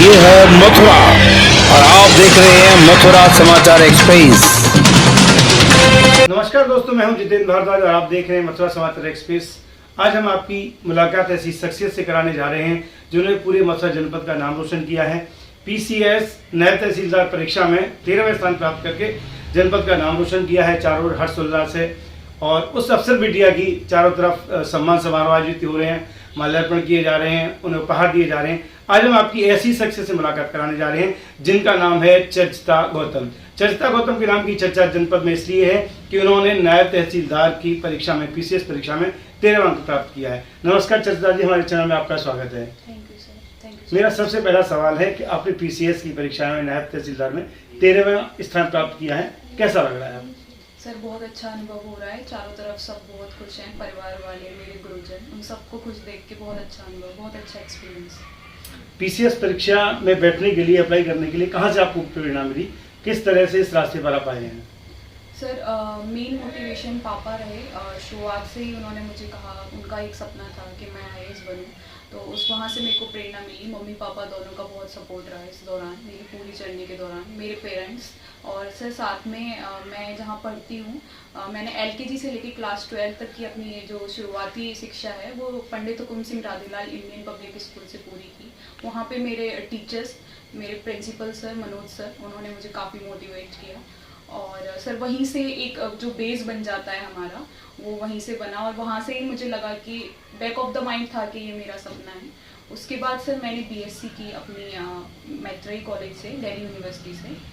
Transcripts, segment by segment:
ये है मथुरा और आप देख रहे हैं मथुरा समाचार एक्सप्रेस। नमस्कार दोस्तों, मैं हूं जितेंद्र भारद्वाज और आप देख रहे हैं मथुरा समाचार एक्सप्रेस। आज हम आपकी मुलाकात ऐसी शख्सियत से कराने जा रहे हैं जिन्होंने पूरे मथुरा जनपद का नाम रोशन किया है। पीसीएस नायब तहसीलदार परीक्षा में 13वें स्थान प्राप्त करके जनपद का नाम रोशन किया है। चारों ओर हर्षोल्लास है और उस अफसर बिटिया की चारों तरफ सम्मान समारोह आयोजित हो रहे हैं, माल्यार्पण किए जा रहे हैं, उन्हें उपहार दिए जा रहे हैं। आज हम आपकी ऐसी शख्सियत से मुलाकात कराने जा रहे हैं जिनका नाम है चर्चिता गौतम। चर्चिता गौतम के नाम की चर्चा जनपद में इसलिए है कि उन्होंने नायब तहसीलदार की परीक्षा में पीसीएस परीक्षा में 13वां अंक प्राप्त किया है। नमस्कार चर्चिता जी, हमारे चैनल में आपका स्वागत है। Thank you sir, thank you. मेरा सबसे पहला सवाल है कि आपने पीसीएस की परीक्षा में नायब तहसीलदार में 13वां स्थान प्राप्त किया है, कैसा लग रहा है आप? सर बहुत अच्छा अनुभव हो रहा है। चारों तरफ सब बहुत खुश हैं, परिवार वाले, मेरे गुरुजन, उन सबको खुश देख के बहुत अच्छा अनुभव, बहुत अच्छा एक्सपीरियंस। पीसीएस परीक्षा में बैठने के लिए, अप्लाई करने के लिए कहाँ से आपको प्रेरणा मिली, किस तरह से इस रास्ते पर आप आए हैं? सर मेन मोटिवेशन पापा रहे। शुरुआत से ही उन्होंने मुझे कहा, उनका एक सपना था कि मैं आईएएस बनूं, तो उस वहाँ से मेरे को प्रेरणा मिली। मम्मी पापा दोनों का बहुत सपोर्ट रहा इस दौरान, मेरी पूरी जर्नी के दौरान, मेरे पेरेंट्स और सर साथ में मैं जहाँ पढ़ती हूँ, मैंने एलकेजी से लेकर क्लास 12 तक की अपनी जो शुरुआती शिक्षा है वो Pandit Hukum Singh Radhelal Indian public school से पूरी की। वहाँ पे मेरे टीचर्स, मेरे प्रिंसिपल सर मनोज सर, उन्होंने मुझे काफ़ी मोटिवेट किया और सर वहीं से एक जो बेस बन जाता है हमारा, वो वहीं से बना और वहाँ से ही मुझे लगा कि बैक ऑफ द माइंड था कि ये मेरा सपना है। उसके बाद सर मैंने बीएससी की अपनी मैत्रेयी कॉलेज से, दिल्ली यूनिवर्सिटी से।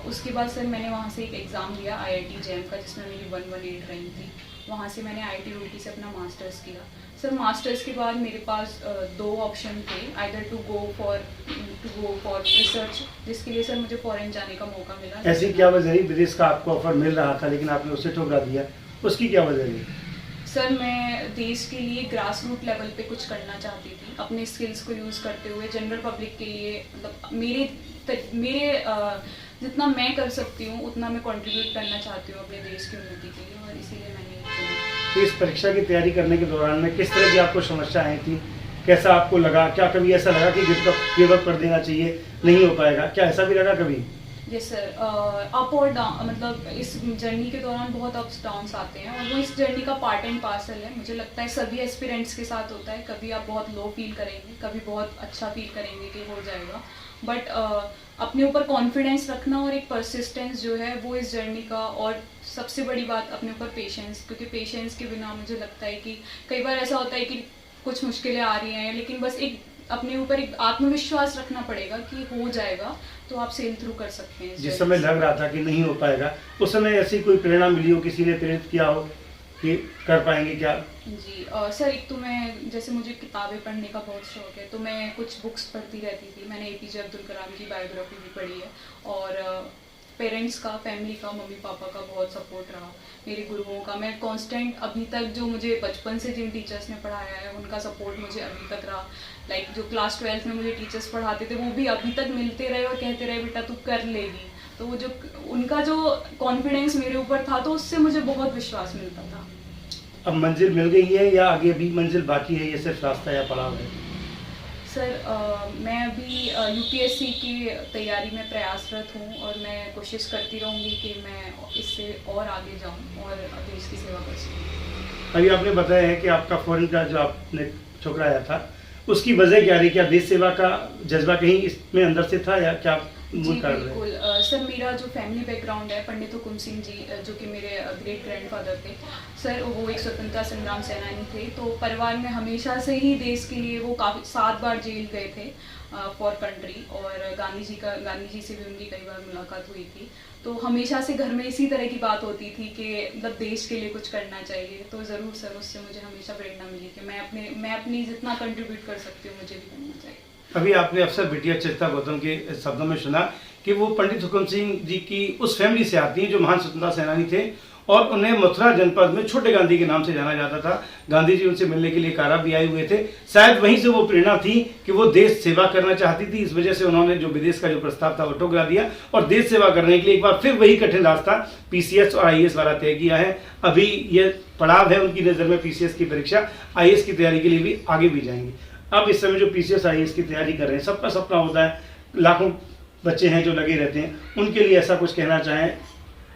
उसके बाद सर मैंने वहाँ से एक एग्ज़ाम दिया आईआईटी जैम का, जिसमें मेरी 118 रैंक थी। वहाँ से मैंने आईआईटी रूड़की से अपना मास्टर्स किया। सर मास्टर्स के बाद मेरे पास दो ऑप्शन थे, either to go for research, जिसके लिए सर मुझे फॉरेन जाने का मौका मिला। ऐसी क्या वजह रही, विदेश का आपको ऑफर मिल रहा था लेकिन आपने उसे ठुकरा दिया, उसकी क्या वजह रही? सर मैं देश के लिए ग्रास रूट लेवल पे कुछ करना चाहती थी, अपने स्किल्स को यूज़ करते हुए जनरल पब्लिक के लिए, मतलब मेरे जितना मैं कर सकती हूँ उतना मैं कंट्रीब्यूट करना चाहती हूँ अपने देश की उन्नति के लिए, और इसीलिए मैंने तो इस परीक्षा की तैयारी करने के दौरान में किस तरह की आपको समस्या आई थी, कैसा आपको लगा? क्या कभी ऐसा लगा कि गिव अप कर देना चाहिए, नहीं हो पाएगा, क्या ऐसा भी लगा कभी? यस सर, अप और डाउन, मतलब इस जर्नी के दौरान बहुत अप्स डाउन्स आते हैं और वो इस जर्नी का पार्ट एंड पार्सल है। मुझे लगता है सभी एस्पिरेंट्स के साथ होता है, कभी आप बहुत लो फील करेंगे, कभी बहुत अच्छा फील करेंगे कि हो जाएगा, बट अपने ऊपर कॉन्फिडेंस रखना और एक परसिस्टेंस जो है वो इस जर्नी का, और सबसे बड़ी बात अपने ऊपर पेशेंस, क्योंकि पेशेंस के बिना मुझे लगता है कि कई बार ऐसा होता है कि कुछ मुश्किलें आ रही हैं, लेकिन बस एक अपने ऊपर एक आत्मविश्वास रखना पड़ेगा कि हो जाएगा, तो आप सेल थ्रू कर सकते हैं। जिस समय लग रहा था कि नहीं हो पाएगा, उस समय ऐसी कोई प्रेरणा मिली हो, किसी ने प्रेरित किया हो कि कर पाएंगे क्या? जी सर, एक तो मैं, जैसे मुझे किताबें पढ़ने का बहुत शौक है, तो मैं कुछ बुक्स पढ़ती रहती थी। मैंने एपीजे अब्दुल कलाम की बायोग्राफी भी पढ़ी है और पेरेंट्स का, फैमिली का, मम्मी पापा का बहुत सपोर्ट रहा, मेरे गुरुओं का। मैं कांस्टेंट अभी तक, जो मुझे बचपन से जिन टीचर्स ने पढ़ाया है उनका सपोर्ट मुझे अभी तक रहा। लाइक जो क्लास 12 में मुझे टीचर्स पढ़ाते थे वो भी अभी तक मिलते रहे और कहते रहे बेटा तू कर लेगी, तो वो जो उनका जो कॉन्फिडेंस मेरे ऊपर था, तो उससे मुझे बहुत विश्वास मिलता था। अब मंजिल मिल गई है या आगे भी मंजिल बाकी है, ये सिर्फ रास्ता या पड़ाव है? सर मैं अभी यूपीएससी की तैयारी में प्रयासरत हूँ और मैं कोशिश करती रहूँगी कि मैं इससे और आगे जाऊँ और देश की सेवा कर सकूँ। अभी आपने बताया है कि आपका फॉरेन का जो आपने ठुकराया था, उसकी वजह क्या रही? क्या देश सेवा का जज्बा कहीं इसमें अंदर से था या क्या मूल कारण है? बिल्कुल सर, मेरा जो फैमिली बैकग्राउंड है, पंडित हुकुम सिंह जी जो कि मेरे ग्रेट ग्रैंडफादर थे सर, वो एक स्वतंत्रता संग्राम सेनानी थे, तो परिवार में हमेशा से ही देश के लिए वो काफ़ी 7 बार जेल गए थे फॉर कंट्री, और गांधी जी से भी उनकी कई बार मुलाकात हुई थी। तो हमेशा से घर में इसी तरह की बात होती थी कि मतलब देश के लिए कुछ करना चाहिए, तो ज़रूर सर उससे मुझे हमेशा प्रेरणा मिली कि मैं अपनी जितना कंट्रीब्यूट कर सकती हूँ मुझे भी करना चाहिए। अभी आपने अफसर बिटिया चर्चिता गौतम के शब्दों में सुना कि वो पंडित हुकुम सिंह जी की उस फैमिली से आती हैं जो महान स्वतंत्रता सेनानी थे और उन्हें मथुरा जनपद में छोटे गांधी के नाम से जाना जाता था। गांधी जी उनसे मिलने के लिए कारा भी आए हुए थे, शायद वहीं से वो प्रेरणा थी कि वो देश सेवा करना चाहती थी। इस वजह से उन्होंने जो विदेश का जो प्रस्ताव था वो ठुकरा दिया और देश सेवा करने के लिए एक बार फिर वही कठिन रास्ता पीसीएस और आईएएस वाला तय किया है। अभी ये पड़ाव है उनकी नज़र में पीसीएस की परीक्षा, आईएएस की तैयारी के लिए भी आगे भी जाएंगे। अब इस समय जो PCS IAS की तैयारी कर रहे हैं, सबका सपना होता है, लाखों बच्चे हैं जो लगे रहते हैं, उनके लिए ऐसा कुछ कहना चाहें,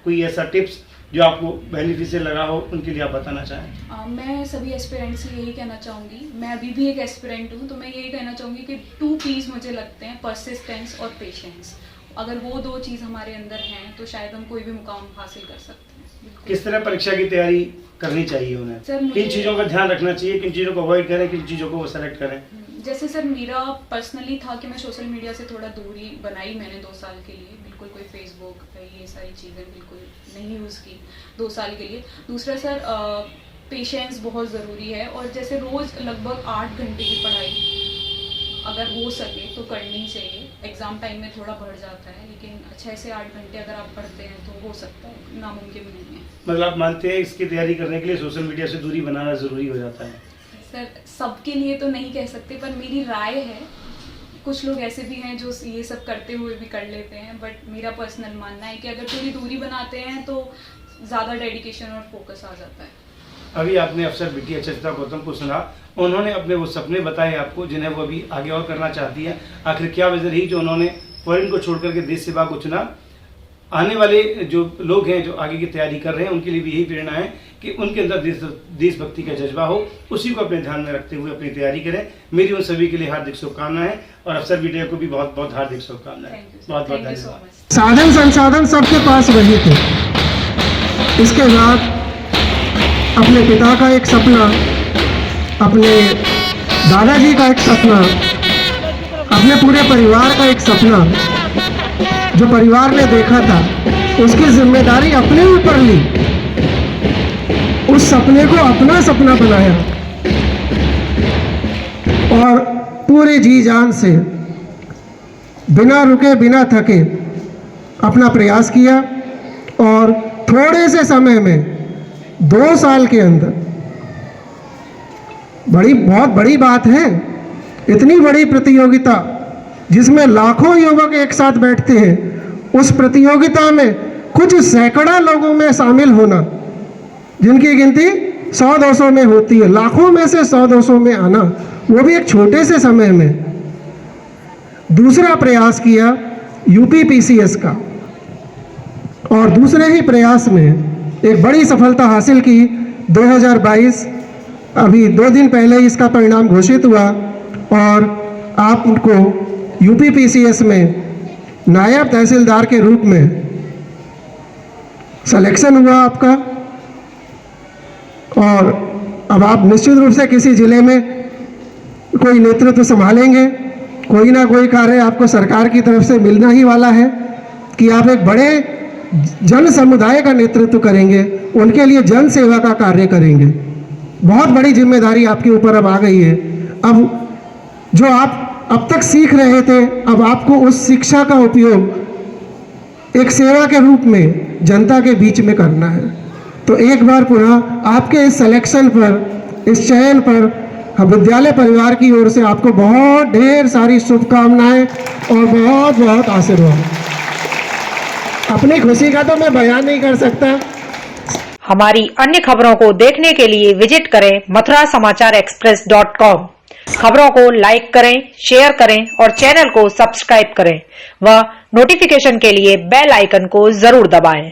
कोई ऐसा टिप्स जो आपको बेनिफिशियल लगा हो, उनके लिए आप बताना चाहें? मैं सभी एस्पिरेंट्स से यही कहना चाहूँगी, मैं अभी भी एक एस्पिरेंट हूँ, तो मैं यही कहना चाहूँगी कि 2 P's मुझे लगते हैं, परसिस्टेंस और पेशेंस। अगर वो 2 चीज़ हमारे अंदर हैं तो शायद हम कोई भी मुकाम हासिल कर सकते हैं। किस तरह परीक्षा की तैयारी करनी चाहिए उन्हें? किन चीज़ों का ध्यान रखना चाहिए, किन चीज़ों को अवॉइड करें, किन चीज़ों को वो सेलेक्ट करें? जैसे सर मेरा पर्सनली था कि मैं सोशल मीडिया से थोड़ा दूरी बनाई मैंने 2 साल के लिए, बिल्कुल कोई फेसबुक ये सारी चीज़ें बिल्कुल नहीं यूज़ की 2 साल के लिए। दूसरा सर पेशेंस बहुत ज़रूरी है, और जैसे रोज़ लगभग 8 घंटे की पढ़ाई अगर हो सके तो करनी चाहिए। एग्ज़ाम टाइम में थोड़ा बढ़ जाता है, लेकिन 6 से 8 घंटे अगर आप पढ़ते हैं तो हो सकता है, नामुमकिन नहीं है। मतलब आप मानते हैं इसकी तैयारी करने के लिए सोशल मीडिया से दूरी बनाना ज़रूरी हो जाता है? सर सबके लिए तो नहीं कह सकते, पर मेरी राय है, कुछ लोग ऐसे भी हैं जो ये सब करते हुए भी कर लेते हैं, बट मेरा पर्सनल मानना है कि अगर थोड़ी दूरी बनाते हैं तो ज़्यादा डेडिकेशन और फोकस आ जाता है। अभी आपने अफसर बिटिया चरिता गौतम को सुना, उन्होंने अपने वो सपने बताए आपको जिन्हें वो अभी आगे और करना चाहती है। आखिर क्या वजह रही जो उन्होंने फॉरेन को छोड़ करके देश सेवा को चुना? आने वाले जो लोग हैं जो आगे की तैयारी कर रहे हैं, उनके लिए भी यही प्रेरणा है कि उनके अंदर देशभक्ति का जज्बा हो, उसी को अपने ध्यान में रखते हुए अपनी तैयारी करें। मेरी उन सभी के लिए हार्दिक शुभकामनाएं, और अफसर बिटिया को भी बहुत बहुत हार्दिक शुभकामनाएं। बहुत बहुत धन्यवाद। साधन संसाधन सबके पास वही थे। इसके बाद अपने पिता का एक सपना, अपने दादाजी का एक सपना, अपने पूरे परिवार का एक सपना जो परिवार ने देखा था, उसकी जिम्मेदारी अपने ऊपर ली, उस सपने को अपना सपना बनाया और पूरे जी जान से बिना रुके बिना थके अपना प्रयास किया, और थोड़े से समय में 2 साल के अंदर, बहुत बड़ी बात है, इतनी बड़ी प्रतियोगिता जिसमें लाखों युवक एक साथ बैठते हैं, उस प्रतियोगिता में कुछ सैकड़ा लोगों में शामिल होना, जिनकी गिनती 100-200 में होती है, लाखों में से 100-200 में आना, वो भी एक छोटे से समय में। दूसरा प्रयास किया यूपी PCS का, और दूसरे ही प्रयास में एक बड़ी सफलता हासिल की। 2022 अभी 2 दिन पहले इसका परिणाम घोषित हुआ, और आपको यूपी PCS में नायब तहसीलदार के रूप में सिलेक्शन हुआ आपका, और अब आप निश्चित रूप से किसी ज़िले में कोई नेतृत्व संभालेंगे। कोई ना कोई कार्य आपको सरकार की तरफ से मिलना ही वाला है कि आप एक बड़े जन समुदाय का नेतृत्व करेंगे, उनके लिए जन सेवा का कार्य करेंगे। बहुत बड़ी जिम्मेदारी आपके ऊपर अब आ गई है। अब जो आप अब तक सीख रहे थे, अब आपको उस शिक्षा का उपयोग एक सेवा के रूप में जनता के बीच में करना है। तो एक बार पुनः आपके इस सिलेक्शन पर, इस चयन पर विद्यालय परिवार की ओर से आपको बहुत ढेर सारी शुभकामनाएं और बहुत बहुत आशीर्वाद। अपनी खुशी का तो मैं बयान नहीं कर सकता। हमारी अन्य खबरों को देखने के लिए विजिट करें mathurasamacharexpress.com। खबरों को लाइक करें, शेयर करें और चैनल को सब्सक्राइब करें व नोटिफिकेशन के लिए बेल आइकन को जरूर दबाएं।